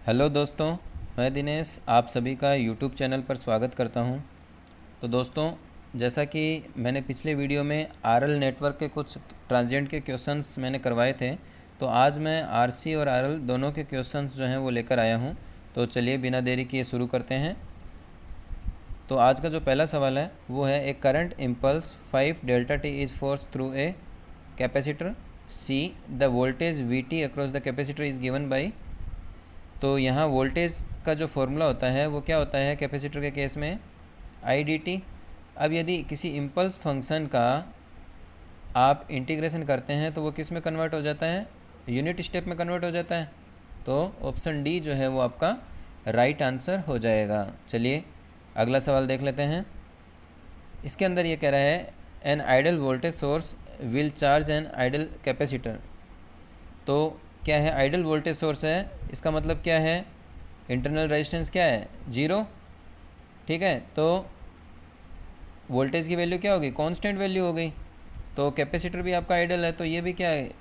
Hello दोस्तों, मैं दिनेश आप सभी का यूट्यूब चैनल पर स्वागत करता हूं। तो दोस्तों, जैसा कि मैंने पिछले वीडियो में आरएल नेटवर्क के कुछ ट्रांजिएंट के क्वेश्चंस मैंने करवाए थे, तो आज मैं आरसी और आरएल दोनों के क्वेश्चंस जो हैं वो लेकर आया हूं। तो चलिए बिना देरी किए शुरू करते हैं। तो आज का जो पहला सवाल है वो है, a current impulse 5 delta T is force through a capacitor C, the voltage V T across the capacitor is given by. तो यहाँ वोल्टेज का जो फॉर्मूला होता है वो क्या होता है कैपेसिटर के केस में, आई डी टी। अब यदि किसी इम्पल्स फंक्शन का आप इंटीग्रेशन करते हैं तो वो किस में कन्वर्ट हो जाता है, यूनिट स्टेप में कन्वर्ट हो जाता है। तो ऑप्शन डी जो है वो आपका राइट आंसर हो जाएगा। चलिए अगला सवाल देख लेते हैं। इसके अंदर ये कह रहा है, an ideal voltage source will charge an ideal capacitor. तो क्या है, आइडल वोल्टेज सोर्स है, इसका मतलब क्या है, इंटरनल रेजिस्टेंस क्या है, जीरो। ठीक है, तो वोल्टेज की वैल्यू क्या होगी, कांस्टेंट वैल्यू हो गई। तो कैपेसिटर भी आपका आइडल है, तो ये भी क्या है,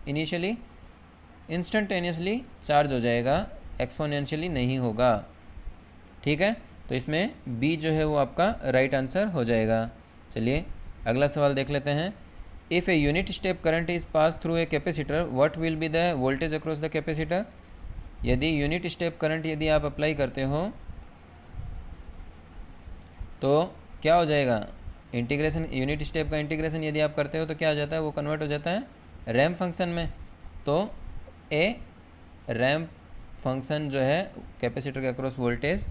इनिशियली इंस्टेंटेनियसली चार्ज हो जाएगा, एक्सपोनेंशियली नहीं होगा। ठीक है, तो इसमें बी जो है वो आपका राइट आंसर हो जाएगा। चलिए अगला सवाल देख लेते हैं। If a unit step current is pass through a capacitor, what will be the voltage across the capacitor. यदि यूनिट स्टेप करंट यदि आप अप्लाई करते हो तो क्या हो जाएगा, इंटीग्रेशन, यूनिट स्टेप का इंटीग्रेशन यदि आप करते हो तो क्या हो जाता है, वो कन्वर्ट हो जाता है रैम्प फंक्शन में। तो ए रैम्प फंक्शन जो है कैपेसिटर के अक्रॉस वोल्टेज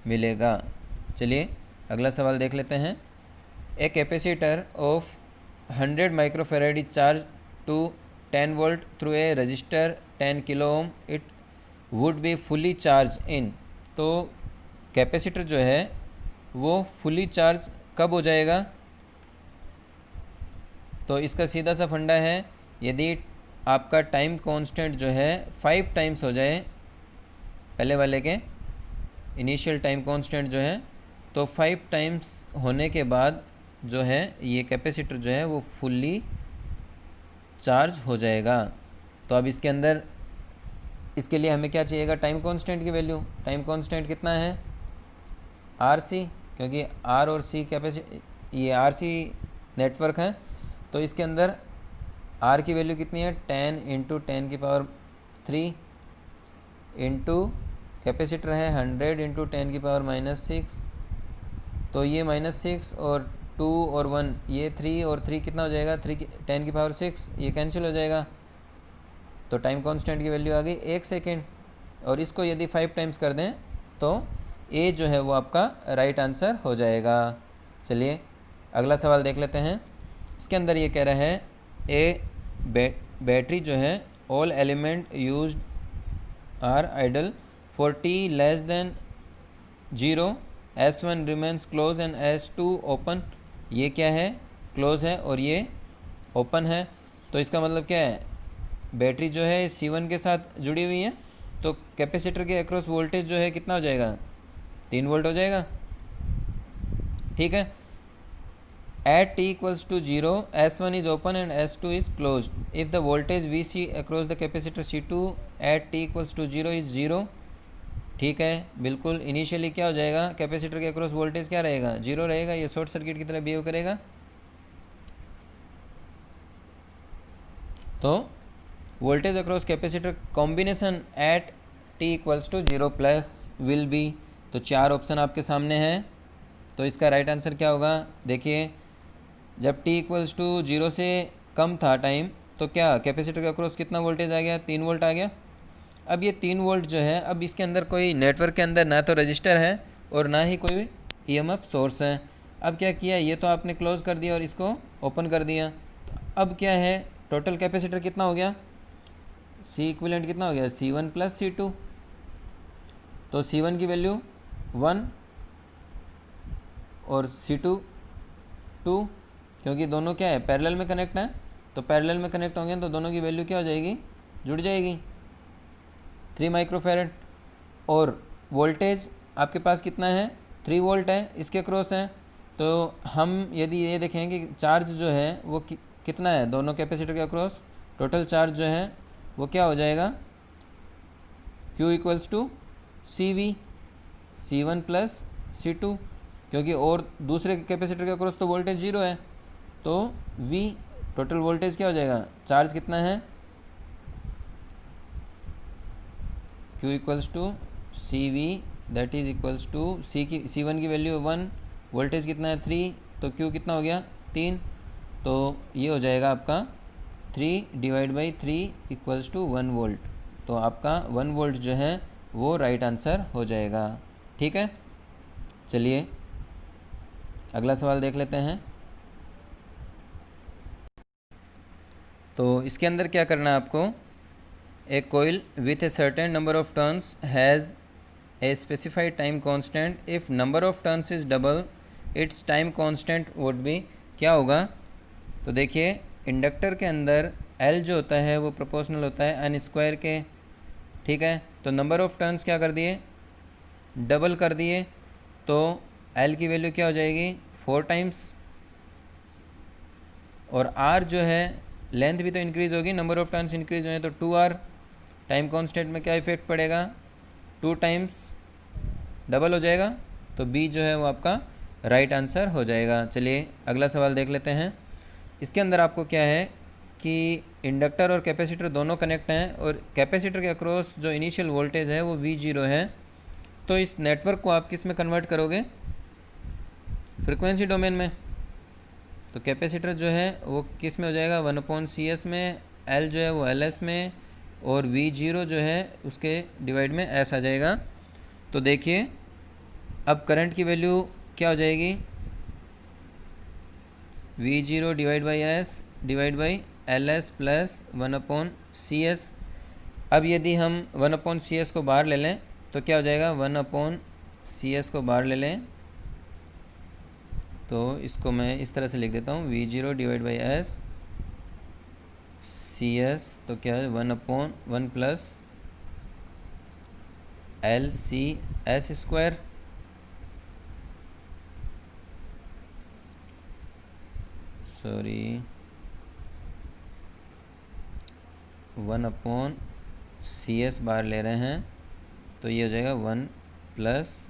मिलेगा। चलिए अगला सवाल देख लेते हैं। A capacitor of 100 microfarad is charge to 10 volt through a resistor 10 kilo ohm, it would be fully charge in. तो कैपेसिटर जो है वो फुली चार्ज कब हो जाएगा, तो इसका सीधा सा फंडा है, यदि आपका टाइम कांस्टेंट जो है 5 टाइम्स हो जाए, पहले वाले के इनिशियल टाइम कांस्टेंट जो है, तो 5 टाइम्स होने के बाद जो है ये कैपेसिटर जो है वो फुल्ली चार्ज हो जाएगा। तो अब इसके अंदर, इसके लिए हमें क्या चाहिएगा, टाइम कांस्टेंट की वैल्यू। टाइम कांस्टेंट कितना है, आर सी, क्योंकि आर और सी ये आर सी नेटवर्क है, तो इसके अंदर आर की वैल्यू कितनी है, 10 इंटू 10 की पावर 3 इंटू कैपेसिटर है 100 इंटू 10 की पावर -6। तो ये -6 और 2 और 1, ये 3 और 3 कितना हो जाएगा, 3 10 की पावर 6, ये कैंसिल हो जाएगा। तो टाइम कांस्टेंट की वैल्यू आ गई 1 सेकेंड, और इसको यदि 5 टाइम्स कर दें तो ए जो है वो आपका राइट आंसर हो जाएगा। चलिए अगला सवाल देख लेते हैं। इसके अंदर ये कह रहा है, बैटरी जो है, all element use are ideal for T less than 0, S1 remains close and S2 open. ये क्या है, क्लोज है और ये ओपन है। तो इसका मतलब क्या है, बैटरी जो है C1 के साथ जुड़ी हुई है, तो कैपेसिटर के अक्रॉस वोल्टेज जो है कितना हो जाएगा, 3 वोल्ट हो जाएगा। ठीक है, at t equals to 0 S1 is open and S2 is close. If the voltage VC across the capacitor C2 at t equals to 0 is 0। ठीक है, बिल्कुल इनिशियली क्या हो जाएगा, कैपेसिटर के अक्रॉस वोल्टेज क्या रहेगा, 0 रहेगा, ये शॉर्ट सर्किट की तरह बिहेव करेगा। तो voltage across capacitor combination at t equals to 0 plus will be. तो 4 ऑप्शन आपके सामने हैं, तो इसका राइट आंसर क्या होगा, देखिए जब t इक्वल्स टू 0 से कम था टाइम, तो क्या कैपेसिटर के अक्रॉस कितना वोल्टेज आ गया, 3 वोल्ट आ गया। अब ये 3 वोल्ट जो है, अब इसके अंदर कोई नेटवर्क के अंदर ना तो रजिस्टर है और ना ही कोई ईएमएफ सोर्स है। अब क्या किया, ये तो आपने क्लोज कर दिया और इसको ओपन कर दिया। तो अब क्या है, टोटल कैपेसिटर कितना हो गया, सी इक्विवेलेंट कितना हो गया, C1 प्लस C2। तो C1 की वैल्यू 1 और C2 2, क्योंकि दोनों क्या है, पैरेलल में कनेक्ट है। तो पैरेलल में कनेक्ट होंगे तो दोनों की वैल्यू क्या हो जाएगी, जुड़ जाएगी, 3 माइक्रोफेरेड। और वोल्टेज आपके पास कितना है, 3 वोल्ट है, इसके क्रॉस है। तो हम यदि ये देखें कि चार्ज जो है वो कितना है दोनों कैपेसिटर के अक्रॉस, टोटल चार्ज जो है वो क्या हो जाएगा, Q equals to CV, C1 plus C2, क्योंकि और दूसरे कैपेसिटर के अक्रॉस तो वोल्टेज जीरो है, तो V टोटल वोल्टेज क्या हो जाएगा, चार्ज कितना है, Q equals to CV that is equals to C1 की वैल्यू 1, वोल्टेज कितना है 3, तो Q कितना हो गया 3, तो ये हो जाएगा आपका 3 divide by 3 equals to 1 volt. तो आपका 1 वोल्ट जो है वो राइट आंसर हो जाएगा। ठीक है, चलिए अगला सवाल देख लेते हैं। तो इसके अंदर क्या करना है आपको, a coil with a certain number of turns has a specified time constant, if number of turns is double its time constant would be, क्या होगा। तो देखिए इंडक्टर के अंदर L जो होता है वो प्रोपोर्शनल होता है n स्क्वायर के। ठीक है, तो नंबर ऑफ टर्न्स क्या कर दिए, डबल कर दिए, तो L की वैल्यू क्या हो जाएगी 4 टाइम्स, और R जो है लेंथ भी तो इंक्रीज़ होगी, नंबर ऑफ टर्न्स इंक्रीज हुए तो 2R, टाइम कांस्टेंट में क्या इफेक्ट पड़ेगा, 2 टाइम्स डबल हो जाएगा, तो B जो है वो आपका राइट आंसर हो जाएगा। चलिए अगला सवाल देख लेते हैं। इसके अंदर आपको क्या है कि इंडक्टर और कैपेसिटर दोनों कनेक्ट हैं, और कैपेसिटर के अक्रॉस जो इनिशियल वोल्टेज है वो V0 है, तो इस नेटवर्क को आप किस में कन्वर्ट करोगे, फ्रिक्वेंसी डोमेन में। तो कैपेसिटर जो है वो किस में हो जाएगा, 1/CS में, L जो है वो LS में, और V0 जो है उसके डिवाइड में S आ जाएगा। तो देखिए अब करंट की वैल्यू क्या हो जाएगी, V0 divide by S divide by LS plus 1/CS। अब यदि हम 1/CS को बाहर ले लें तो क्या हो जाएगा, 1/CS को बाहर ले लें, तो इसको मैं इस तरह से लिख देता हूँ, V0 divide by S CS, तो क्या है 1/1 plus LCS square, sorry 1/CS बाहर ले रहे हैं, तो ये हो जाएगा 1 प्लस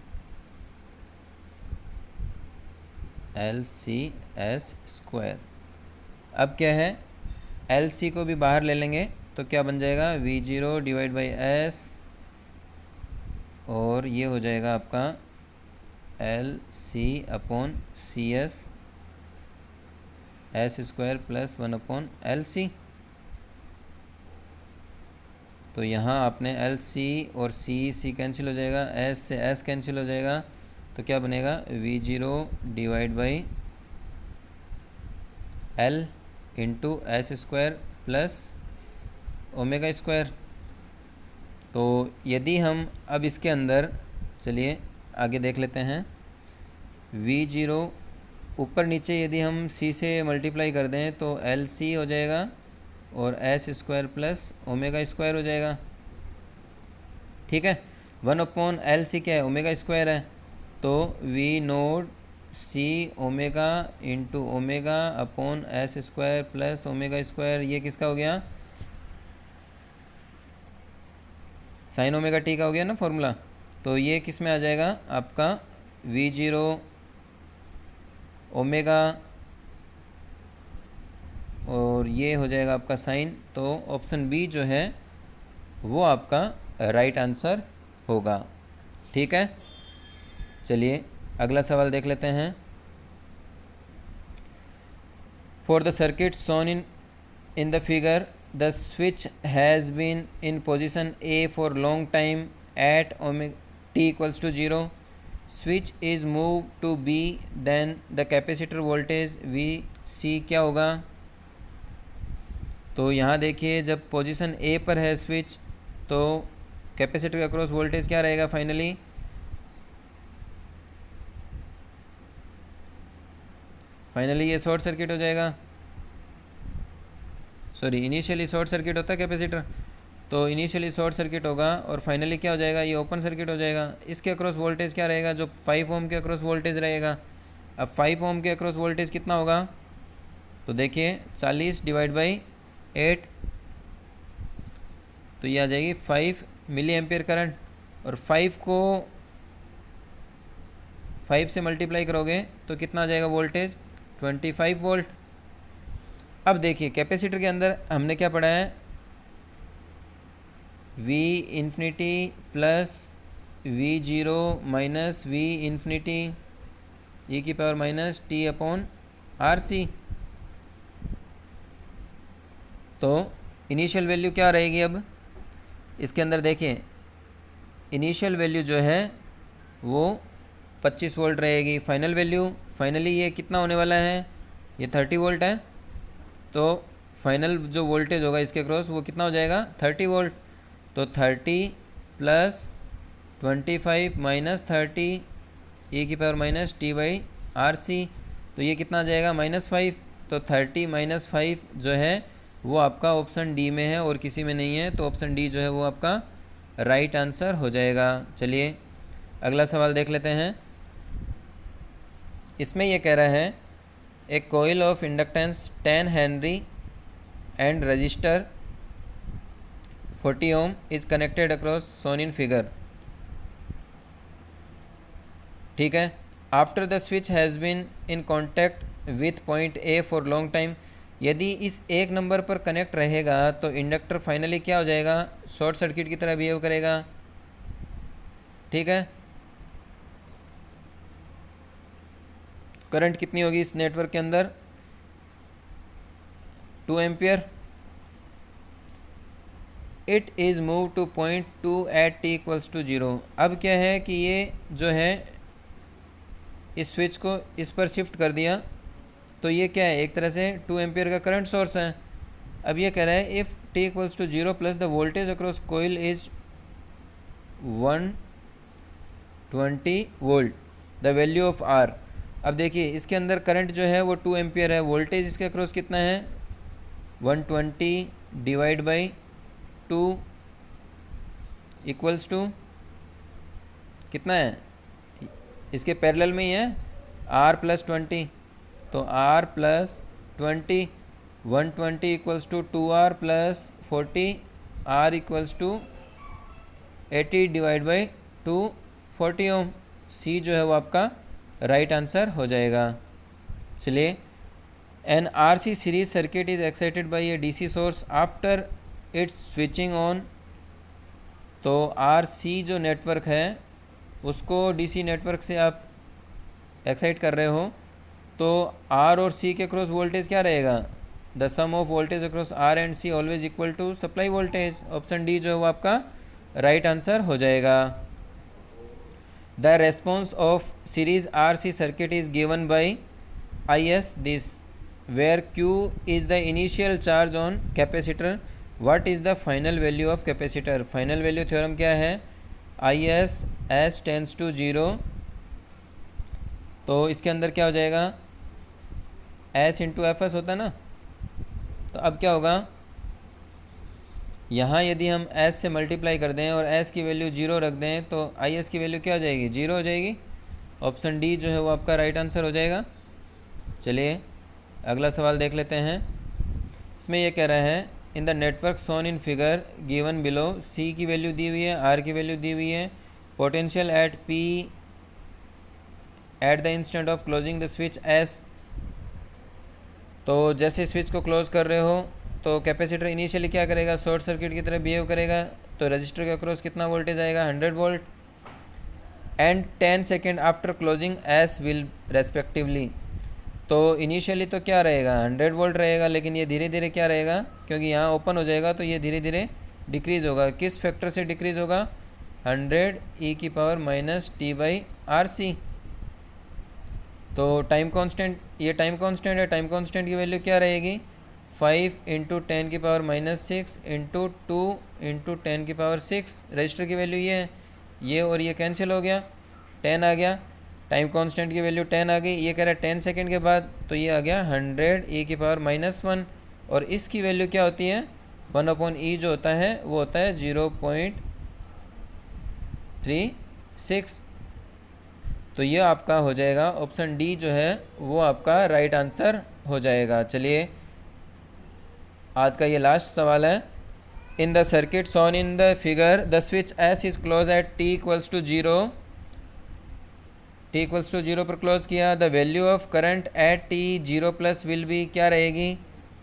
LCS स्क्वायर। अब क्या है, LC को भी बाहर ले लेंगे तो क्या बन जाएगा, V0 डिवाइड बाई S, और ये हो जाएगा आपका LC/CS S square plus 1/LC। तो यहाँ आपने LC और C कैंसिल हो जाएगा, S से S कैंसिल हो जाएगा, तो क्या बनेगा, V0 divide by L into S square plus omega square. तो यदि हम अब इसके अंदर, चलिए आगे देख लेते हैं, V0 ऊपर नीचे यदि हम C से मल्टीप्लाई कर दें तो LC हो जाएगा, और S square plus omega square हो जाएगा। ठीक है, 1/LC क्या है, ओमेगा स्क्वायर है, तो V0 C omega into omega upon S square plus omega square, ये किसका हो गया, साइन ओमेगा टी का हो गया ना फॉर्मूला। तो ये किस में आ जाएगा आपका, V0 ओमेगा, और ये हो जाएगा आपका साइन। तो ऑप्शन बी जो है वो आपका राइट आंसर होगा। ठीक है, चलिए अगला सवाल देख लेते हैं। For the circuit shown in the figure, the switch has been in position A for long time at t equals to 0, switch is move to B, then the capacitor voltage VC क्या होगा। तो यहाँ देखिए जब position A पर है switch, तो capacitor के अक्रॉस वोल्टेज क्या रहेगा, फाइनली ये शॉर्ट सर्किट हो जाएगा, सॉरी इनिशियली शॉर्ट सर्किट होता है कैपेसिटर, तो इनिशियली शॉर्ट सर्किट होगा, और फाइनली क्या हो जाएगा, ये ओपन सर्किट हो जाएगा। इसके अक्रॉस वोल्टेज क्या रहेगा, जो 5 ओम के अक्रॉस वोल्टेज रहेगा। अब 5 ओम के अक्रॉस वोल्टेज कितना होगा, तो देखिए 40 डिवाइड बाई 8, तो ये आ जाएगी 5 मिली एम्पियर करंट, और 5 को 5 से मल्टीप्लाई करोगे तो कितना आ जाएगा वोल्टेज, 25 वोल्ट। अब देखिए कैपेसिटर के अंदर हमने क्या पढ़ा है, V infinity plus V0 minus V infinity e की power minus t upon RC। तो इनिशियल वैल्यू क्या रहेगी, अब इसके अंदर देखिए इनिशियल वैल्यू जो है वो 25 वोल्ट रहेगी। फाइनल वैल्यू, फाइनली ये कितना होने वाला है, ये 30 वोल्ट है, तो फाइनल जो वोल्टेज होगा इसके क्रॉस वो कितना हो जाएगा, 30 वोल्ट। तो 30 प्लस 25 माइनस 30 e की power minus t by RC, तो ये कितना आ जाएगा, -5। तो 30 माइनस 5 जो है वो आपका ऑप्शन डी में है और किसी में नहीं है, तो ऑप्शन डी जो है वो आपका राइट आंसर हो जाएगा। चलिए अगला सवाल देख लेते हैं। इसमें ये कह रहा है a coil of inductance 10 henry and resistor 40 ohm is connected across shown in figure. ठीक है, after the switch has been in contact with point A for long time. यदि इस एक नंबर पर कनेक्ट रहेगा तो इंडक्टर फाइनली क्या हो जाएगा, शॉर्ट सर्किट की तरह बिहेव करेगा। ठीक है, करंट कितनी होगी इस नेटवर्क के अंदर, 2 ampere. It is move to point 2 at t equals to 0। अब क्या है कि ये जो है इस स्विच को इस पर शिफ्ट कर दिया, तो ये क्या है, एक तरह से 2 एम्पियर का करंट सोर्स है। अब ये कह रहा है if t equals to 0 plus the voltage across coil is 120 volt the value of R। अब देखिए इसके अंदर करंट जो है वो 2 एम्पियर है, वोल्टेज इसके अक्रॉस कितना है, 120 डिवाइड बाई 2 इक्वल्स टू कितना है, इसके पैरेलल में ही है R प्लस 20, तो R plus 20, 120 equals to 2R plus 40, R equals to 80 divide by 2 40 ohm. C जो है वो आपका राइट आंसर हो जाएगा। चलिए, an RC series circuit is excited by a DC source after its switching on. तो RC जो नेटवर्क है उसको DC नेटवर्क से आप एक्साइट कर रहे हो, तो R और C के क्रॉस वोल्टेज क्या रहेगा, the sum of voltage across R and C always equal to supply voltage. Option D जो है वो आपका राइट आंसर हो जाएगा। The response of series RC circuit is given by IS this where Q is the initial charge on capacitor. What is the final value of capacitor. Final value theorem क्या है, IS S tense to 0। तो इसके अंदर क्या हो जाएगा, S into FS होता है ना, तो अब क्या होगा, यहाँ यदि हम S से मल्टीप्लाई कर दें और S की वैल्यू 0 रख दें तो IS की वैल्यू क्या हो जाएगी, 0 हो जाएगी। ऑप्शन डी जो है वो आपका राइट आंसर हो जाएगा। चलिए अगला सवाल देख लेते हैं। इसमें यह कह रहा है in the network shown in figure given below, C की वैल्यू दी हुई है, R की वैल्यू दी हुई है, potential at P at the instant of closing the switch S। तो जैसे स्विच को क्लोज कर रहे हो तो कैपेसिटर इनिशियली क्या करेगा, शॉर्ट सर्किट की तरह बिहेव करेगा, तो रजिस्टर के अक्रॉस कितना वोल्टेज आएगा, 100 volt. And 10 second after closing S will respectively. तो इनिशियली तो क्या रहेगा, 100 वोल्ट रहेगा, लेकिन ये धीरे धीरे क्या रहेगा, क्योंकि यहाँ ओपन हो जाएगा तो ये धीरे धीरे डिक्रीज़ होगा। किस फैक्टर से डिक्रीज़ होगा, 100 e की power minus t by RC। तो टाइम कांस्टेंट, ये टाइम कांस्टेंट है, टाइम कांस्टेंट की वैल्यू क्या रहेगी, 5 इंटू 10 की पावर माइनस 6 इंटू 2 इंटू 10 की पावर 6। रजिस्टर की वैल्यू ये है, ये और ये कैंसिल हो गया, 10 आ गया, टाइम कांस्टेंट की वैल्यू 10 आ गई। ये कह रहा है 10 सेकेंड के बाद, तो ये आ गया 100 e की पावर माइनस 1, और इसकी वैल्यू क्या होती है, 1/e जो होता है वो होता है 0.36। तो ये आपका हो जाएगा ऑप्शन डी जो है वो आपका राइट आंसर हो जाएगा। चलिए आज का ये लास्ट सवाल है। in the circuit shown in the figure, the switch S is closed at t equals to 0, t equals to 0 पर क्लोज किया. The value of current eight t 0 plus will B क्या रहेगी?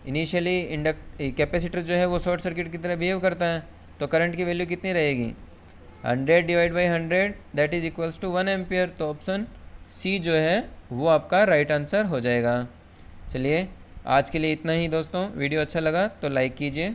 इनिशियली कैपेसिटर जो है वो short circuit की तरह behave करता है, तो करंट की वैल्यू कितनी रहेगी? 100 divide by 100 that is equals to 1 ampere. तो ऑप्शन सी जो है वो आपका राइट आंसर हो जाएगा. चलिए आज के लिए इतना ही दोस्तों. वीडियो अच्छा लगा तो लाइक कीजिए.